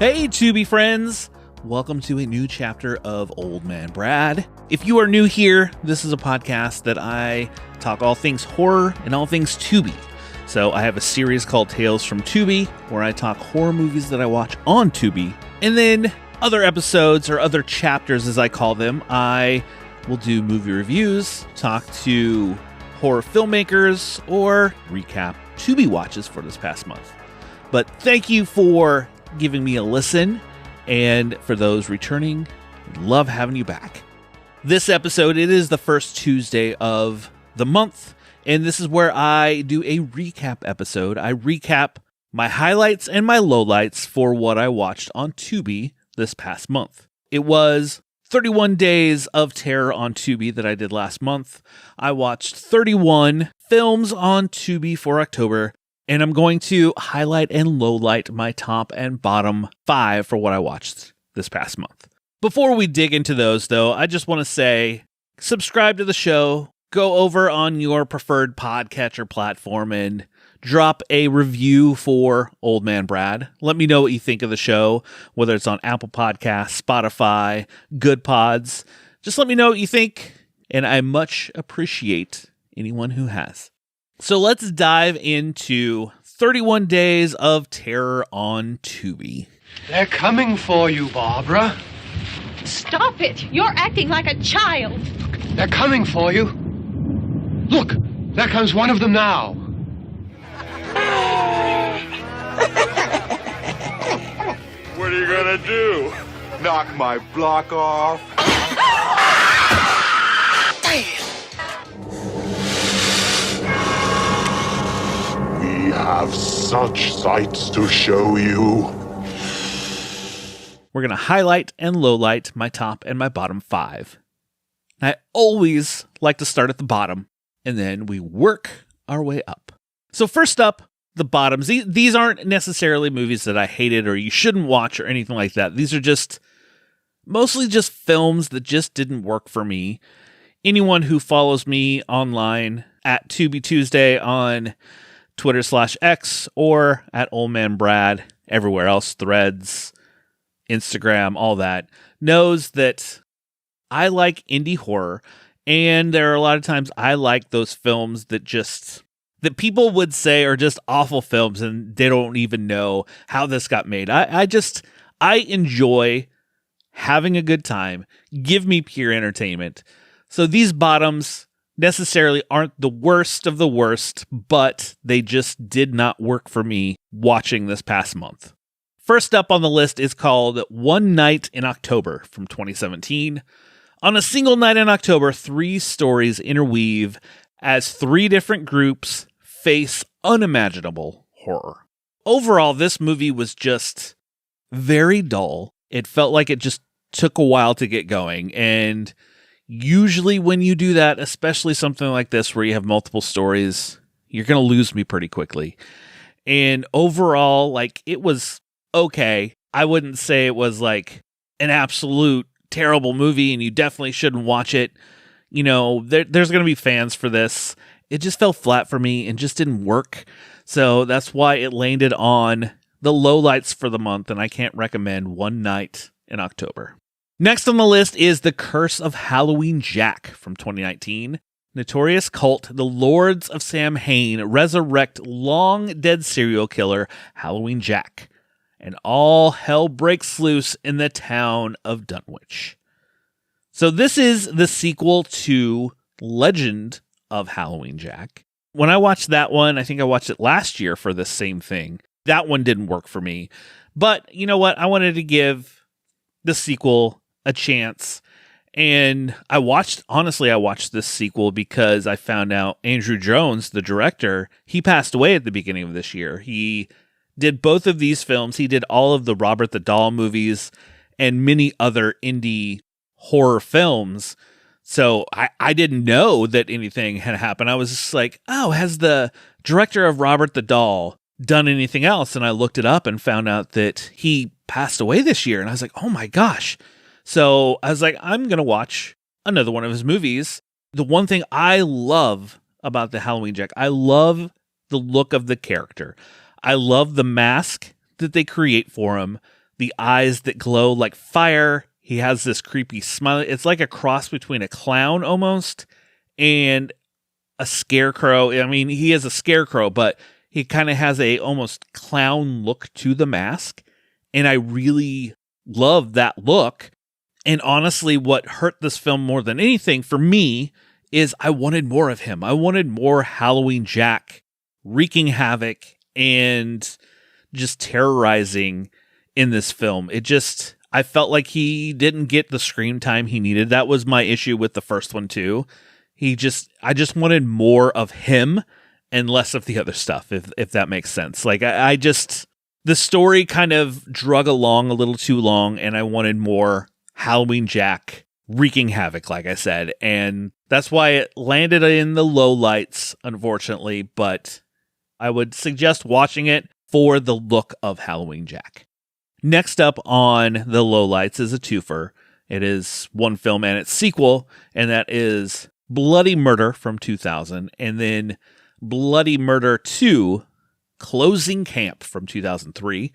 Hey, Tubi friends! Welcome to a new chapter of Old Man Brad. If you are new here, this is a podcast that I talk all things horror and all things Tubi. So I have a series called Tales from Tubi, where I talk horror movies that I watch on Tubi. And then other episodes, or other chapters as I call them, I will do movie reviews, talk to horror filmmakers, or recap Tubi watches for this past month. But thank you for giving me a listen, and for those returning, love having you back. This episode, it is the first Tuesday of the month, and this is where I do a recap episode. I recap my highlights and my lowlights for what I watched on Tubi this past month. It was 31 days of terror on Tubi that I did last month. I watched 31 films on Tubi for October, and I'm going to highlight and lowlight my top and bottom 5 for what I watched this past month. Before we dig into those, though, I just want to say, subscribe to the show, go over on your preferred podcatcher platform and drop a review for Old Man Brad. Let me know what you think of the show, whether it's on Apple Podcasts, Spotify, Good Pods. Just let me know what you think, and I much appreciate anyone who has. So let's dive into 31 Days of Terror on Tubi. They're coming for you, Barbara. Stop it! You're acting like a child. They're coming for you. Look, there comes one of them now. What are you gonna do? Knock my block off? We have such sights to show you. We're going to highlight and lowlight my top and my bottom 5. I always like to start at the bottom, and then we work our way up. So first up, the bottoms. These aren't necessarily movies that I hated or you shouldn't watch or anything like that. These are just mostly just films that just didn't work for me. Anyone who follows me online at Tubi Tuesday on Twitter/X or at Old Man Brad, everywhere else, Threads, Instagram, all that, knows that I like indie horror, and there are a lot of times I like those films that people would say are just awful films and they don't even know how this got made. I enjoy having a good time. Give me pure entertainment. So these bottoms necessarily aren't the worst of the worst, but they just did not work for me watching this past month. First up on the list is called One Night in October from 2017. On a single night in October, 3 stories interweave as 3 different groups face unimaginable horror. Overall, this movie was just very dull. It felt like it just took a while to get going, and usually when you do that, especially something like this where you have multiple stories, you're going to lose me pretty quickly. And overall, it was okay. I wouldn't say it was an absolute terrible movie and you definitely shouldn't watch it. You know, there's going to be fans for this. It just fell flat for me and just didn't work. So that's why it landed on the lowlights for the month, and I can't recommend One Night in October. Next on the list is The Curse of Halloween Jack from 2019. Notorious cult, the Lords of Samhain resurrect long-dead serial killer Halloween Jack, and all hell breaks loose in the town of Dunwich. So this is the sequel to Legend of Halloween Jack. When I watched that one, I think I watched it last year for the same thing. That one didn't work for me. But you know what? I wanted to give the sequel a chance. And I watched this sequel because I found out Andrew Jones, the director, he passed away at the beginning of this year. He did both of these films. He did all of the Robert the Doll movies and many other indie horror films. So I didn't know that anything had happened. I was just like, oh, has the director of Robert the Doll done anything else? And I looked it up and found out that he passed away this year. And I was like, oh my gosh. So I was like, I'm going to watch another one of his movies. The one thing I love about the Halloween Jack, I love the look of the character. I love the mask that they create for him, the eyes that glow like fire. He has this creepy smile. It's like a cross between a clown almost and a scarecrow. I mean, he is a scarecrow, but he kind of has a almost clown look to the mask. And I really love that look. And honestly, what hurt this film more than anything for me is I wanted more of him. I wanted more Halloween Jack wreaking havoc and just terrorizing in this film. I felt like he didn't get the screen time he needed. That was my issue with the first one too. I just wanted more of him and less of the other stuff, if that makes sense. Like the story kind of drug along a little too long, and I wanted more Halloween Jack wreaking havoc, like I said. And that's why it landed in the lowlights, unfortunately, but I would suggest watching it for the look of Halloween Jack. Next up on the lowlights is a twofer. It is one film and its sequel, and that is Bloody Murder from 2000, and then Bloody Murder 2, Closing Camp from 2003.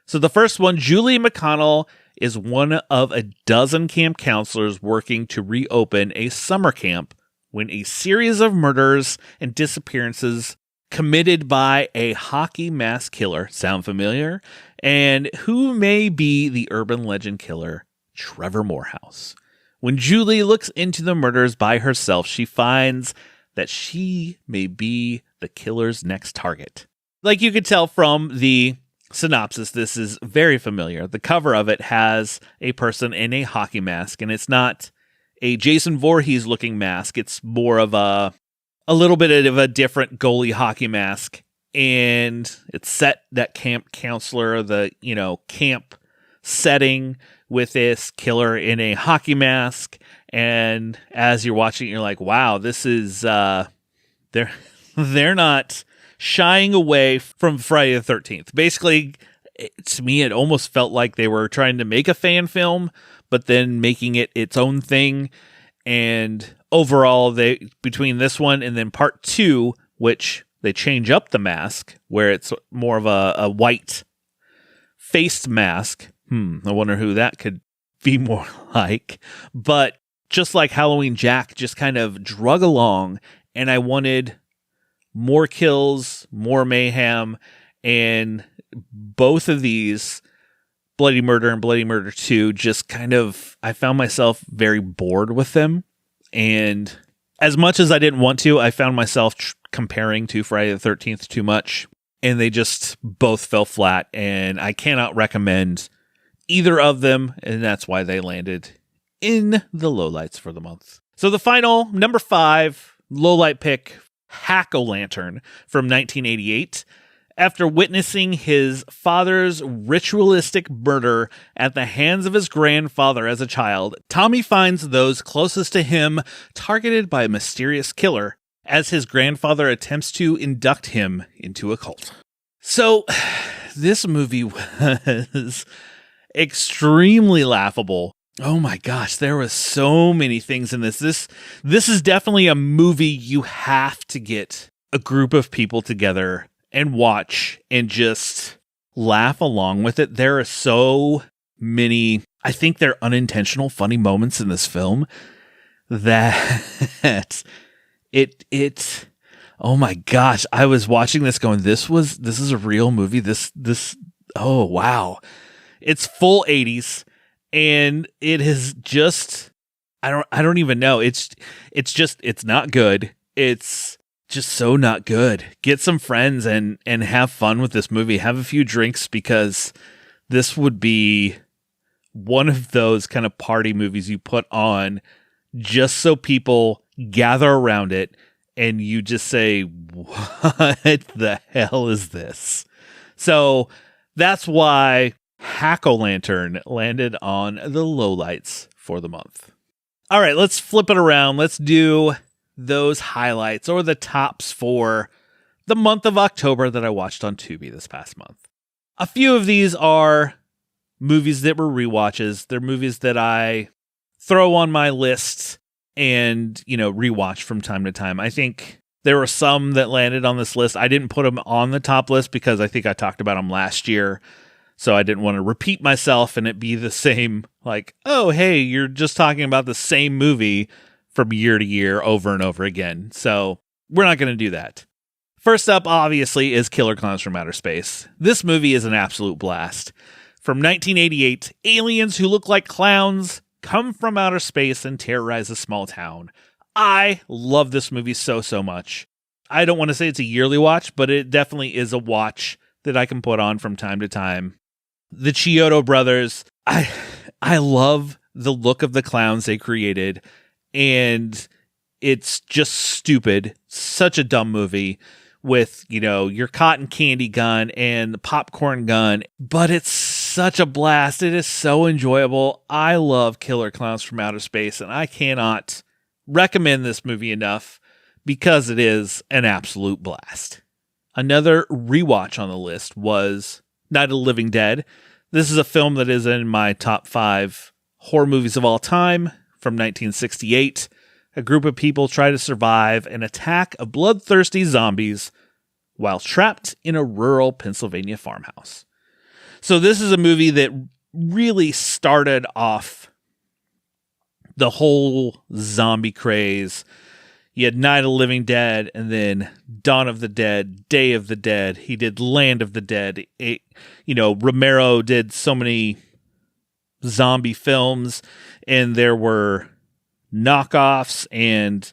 So the first one, Julie McConnell is one of a dozen camp counselors working to reopen a summer camp when a series of murders and disappearances committed by a hockey mask killer sound familiar, and who may be the urban legend killer Trevor Morehouse. When Julie looks into the murders by herself, she finds that she may be the killer's next target. Like you could tell from the synopsis, this is very familiar. The cover of it has a person in a hockey mask, and it's not a Jason Voorhees looking mask. It's more of a little bit of a different goalie hockey mask. And it's set that camp counselor, the, camp setting with this killer in a hockey mask. And as you're watching, you're like, wow, this is, they're not shying away from Friday the 13th. Basically, to me, it almost felt like they were trying to make a fan film, but then making it its own thing. And overall, between this one and then part 2, which they change up the mask, where it's more of a white faced mask. I wonder who that could be more like. But just like Halloween Jack, just kind of drug along, and I wanted more kills, more mayhem, and both of these, Bloody Murder and Bloody Murder 2, just kind of, I found myself very bored with them. And as much as I didn't want to, I found myself comparing to Friday the 13th too much, and they just both fell flat, and I cannot recommend either of them, and that's why they landed in the lowlights for the month. So the final, number 5, lowlight pick, Hack-O-Lantern from 1988. After witnessing his father's ritualistic murder at the hands of his grandfather as a child, Tommy finds those closest to him targeted by a mysterious killer as his grandfather attempts to induct him into a cult. So, this movie was extremely laughable. Oh my gosh, there was so many things in this. This is definitely a movie you have to get a group of people together and watch and just laugh along with it. There are so many, I think they're unintentional funny moments in this film that it oh my gosh, I was watching this going, this is a real movie. This oh wow. It's full 80s. And it is just, I don't even know. It's not good. It's just so not good. Get some friends and have fun with this movie. Have a few drinks, because this would be one of those kind of party movies you put on just so people gather around it and you just say, what the hell is this? So that's why Hack-O-Lantern landed on the lowlights for the month. All right, let's flip it around. Let's do those highlights or the tops for the month of October that I watched on Tubi this past month. A few of these are movies that were rewatches. They're movies that I throw on my list and, rewatch from time to time. I think there were some that landed on this list. I didn't put them on the top list because I think I talked about them last year. So I didn't want to repeat myself and it be the same, like, oh, hey, you're just talking about the same movie from year to year over and over again. So we're not going to do that. First up, obviously, is Killer Clowns from Outer Space. This movie is an absolute blast. From 1988, aliens who look like clowns come from outer space and terrorize a small town. I love this movie so much. I don't want to say it's a yearly watch, but it definitely is a watch that I can put on from time to time. The Chiodo brothers, I love the look of the clowns they created, and it's just stupid. Such a dumb movie with, your cotton candy gun and the popcorn gun, but it's such a blast. It is so enjoyable. I love Killer Clowns from Outer Space, and I cannot recommend this movie enough because it is an absolute blast. Another rewatch on the list was Night of the Living Dead. This is a film that is in my top 5 horror movies of all time from 1968. A group of people try to survive an attack of bloodthirsty zombies while trapped in a rural Pennsylvania farmhouse. So this is a movie that really started off the whole zombie craze. You had Night of the Living Dead, and then Dawn of the Dead, Day of the Dead. He did Land of the Dead. Romero did so many zombie films, and there were knockoffs, and,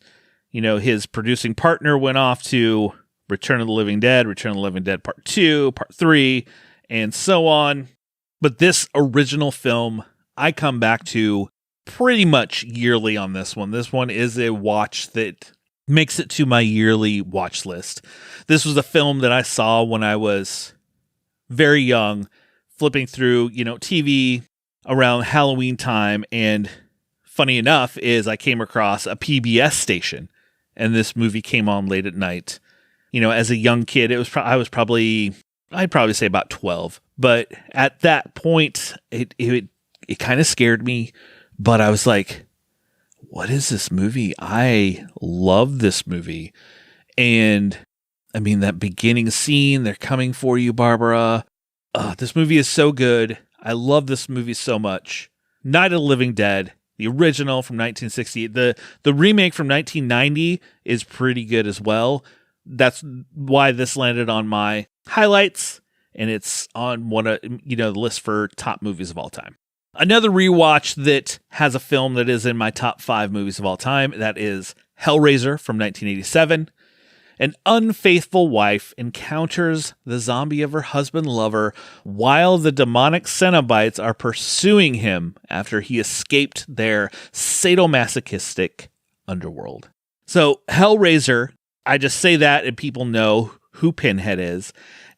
his producing partner went off to Return of the Living Dead, Return of the Living Dead Part 2, Part 3, and so on. But this original film, I come back to pretty much yearly on this one. This one is a watch that makes it to my yearly watch list. This was a film that I saw when I was very young, flipping through, TV around Halloween time. And funny enough is I came across a PBS station and this movie came on late at night. As a young kid, I'd probably say about 12. But at that point, it kind of scared me. But I was like, what is this movie? I love this movie. And I mean, that beginning scene, they're coming for you, Barbara. This movie is so good. I love this movie so much. Night of the Living Dead, the original from 1968. The remake from 1990 is pretty good as well. That's why this landed on my highlights. And it's on one of, the list for top movies of all time. Another rewatch that has a film that is in my top 5 movies of all time, that is Hellraiser from 1987. An unfaithful wife encounters the zombie of her husband lover while the demonic Cenobites are pursuing him after he escaped their sadomasochistic underworld. So Hellraiser, I just say that and people know who Pinhead is.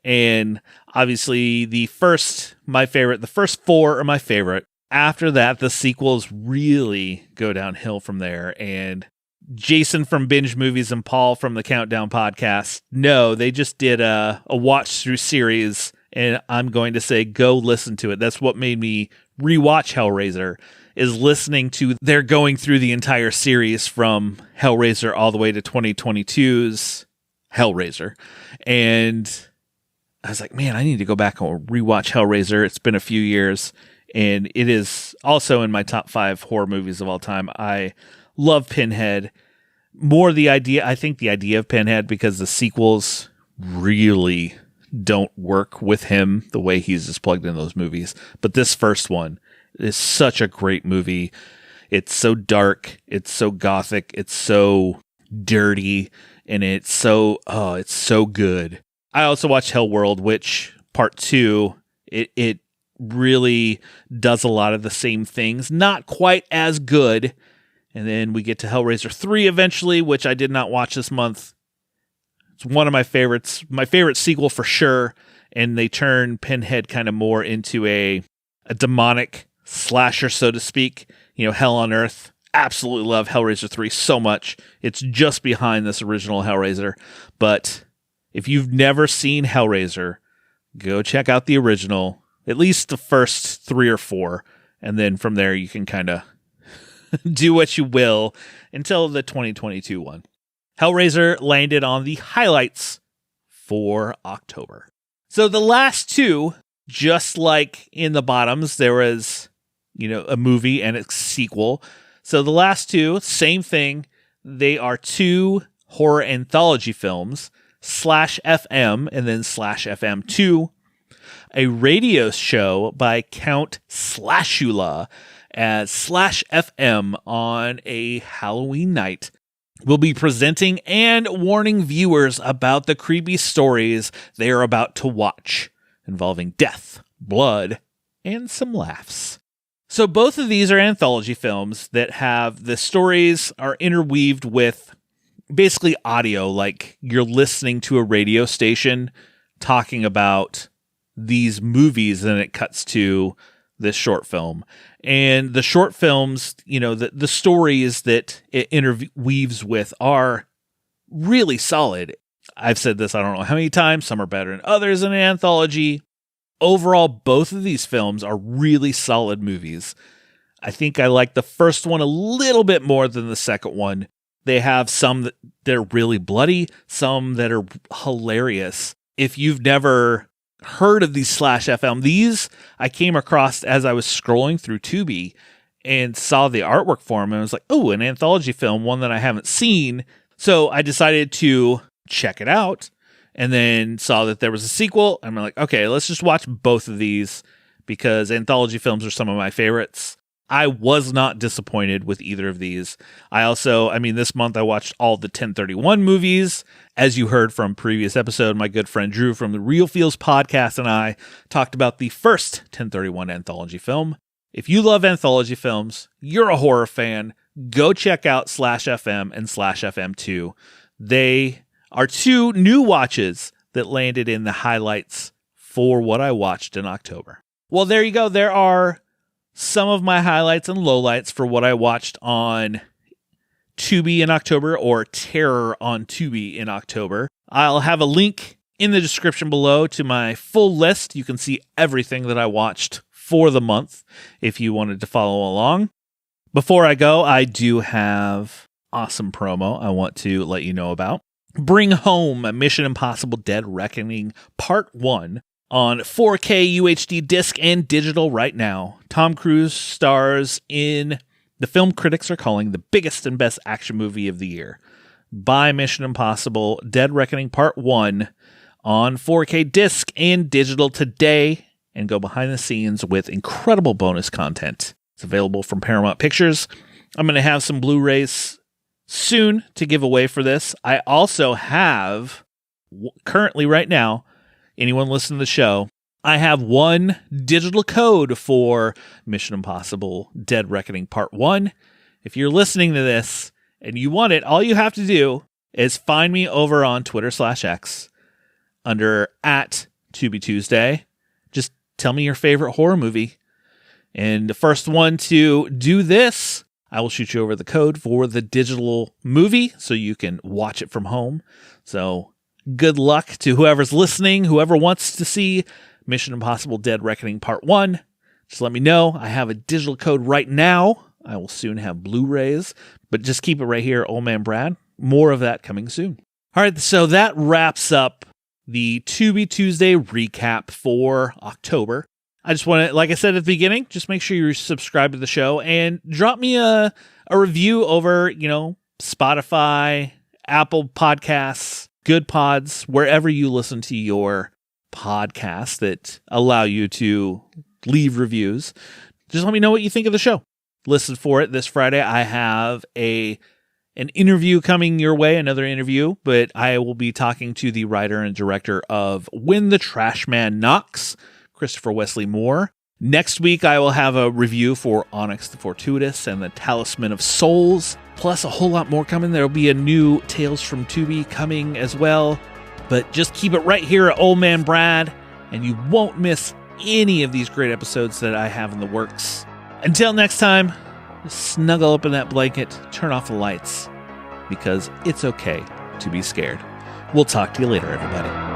And obviously the first 4 are my favorite. After that, the sequels really go downhill from there. And Jason from Binge Movies and Paul from the Countdown podcast, no, they just did a watch through series. And I'm going to say, go listen to it. That's what made me rewatch Hellraiser, is listening to their going through the entire series from Hellraiser all the way to 2022's Hellraiser. And I was like, man, I need to go back and rewatch Hellraiser. It's been a few years, and it is also in my top 5 horror movies of all time. I love Pinhead. I think the idea of Pinhead, because the sequels really don't work with him the way he's just plugged in those movies. But this first one is such a great movie. It's so dark. It's so gothic. It's so dirty, and it's so good. I also watched Hellworld, which Part 2, it really does a lot of the same things. Not quite as good. And then we get to Hellraiser 3 eventually, which I did not watch this month. It's one of my favorites. My favorite sequel for sure. And they turn Pinhead kind of more into a demonic slasher, so to speak. Hell on Earth. Absolutely love Hellraiser 3 so much. It's just behind this original Hellraiser. But if you've never seen Hellraiser, go check out the original. At least the first 3 or 4. And then from there, you can kind of do what you will until the 2022 one. Hellraiser landed on the highlights for October. So the last 2 Just like in the bottoms, there was, a movie and a sequel. So the last two, same thing. They are 2 horror anthology films, /FM and then /FM2, a radio show by Count Slashula as /FM on a Halloween night. We'll be presenting and warning viewers about the creepy stories they are about to watch, involving death, blood, and some laughs. So both of these are anthology films that have the stories are interweaved with basically audio, like you're listening to a radio station talking about these movies, and it cuts to this short film. And the short films, the stories that it interweaves with are really solid. I've said this I don't know how many times. Some are better than others in an anthology. Overall, both of these films are really solid movies. I think I like the first one a little bit more than the second one. They have some that are really bloody, some that are hilarious. If you've never heard of these /FM, these I came across as I was scrolling through Tubi and saw the artwork for them, and I was like, oh, an anthology film, one that I haven't seen. So I decided to check it out, and then saw that there was a sequel. I'm like, okay, let's just watch both of these because anthology films are some of my favorites. I was not disappointed with either of these. This month I watched all the 1031 movies. As you heard from previous episode, my good friend Drew from the Real Feels podcast and I talked about the first 1031 anthology film. If you love anthology films, you're a horror fan, go check out /FM and /FM2. They are 2 new watches that landed in the highlights for what I watched in October. Well, there you go. There are some of my highlights and lowlights for what I watched on Tubi in October, or Terror on Tubi in October. I'll have a link in the description below to my full list. You can see everything that I watched for the month if you wanted to follow along. Before I go, I do have awesome promo I want to let you know about. Bring home Mission Impossible Dead Reckoning Part 1 on 4K UHD disc and digital right now. Tom Cruise stars in the film critics are calling the biggest and best action movie of the year. Buy Mission Impossible Dead Reckoning Part 1 on 4K disc and digital today and go behind the scenes with incredible bonus content. It's available from Paramount Pictures. I'm going to have some Blu-rays soon to give away for this. I also have, currently right now, anyone listening to the show, I have 1 digital code for Mission Impossible Dead Reckoning Part 1. If you're listening to this and you want it, all you have to do is find me over on Twitter /X under @TubiTuesday. Just tell me your favorite horror movie. And the first one to do this, I will shoot you over the code for the digital movie so you can watch it from home. So good luck to whoever's listening, whoever wants to see Mission Impossible Dead Reckoning Part 1. Just let me know. I have a digital code right now. I will soon have Blu-rays, but just keep it right here, Old Man Brad. More of that coming soon. All right, so that wraps up the Tubi Tuesday recap for October. I just want to, like I said at the beginning, just make sure you're subscribed to the show and drop me a review over, Spotify, Apple Podcasts, Good Pods, wherever you listen to your podcasts that allow you to leave reviews. Just let me know what you think of the show. Listen for it this Friday. I have an interview coming your way, another interview, but I will be talking to the writer and director of When the Trash Man Knocks, Christopher Wesley Moore. Next week, I will have a review for Onyx the Fortuitous and the Talisman of Souls, plus a whole lot more coming. There will be a new Tales from Tubi coming as well. But just keep it right here at Old Man Brad, and you won't miss any of these great episodes that I have in the works. Until next time, snuggle up in that blanket, turn off the lights, because it's okay to be scared. We'll talk to you later, everybody.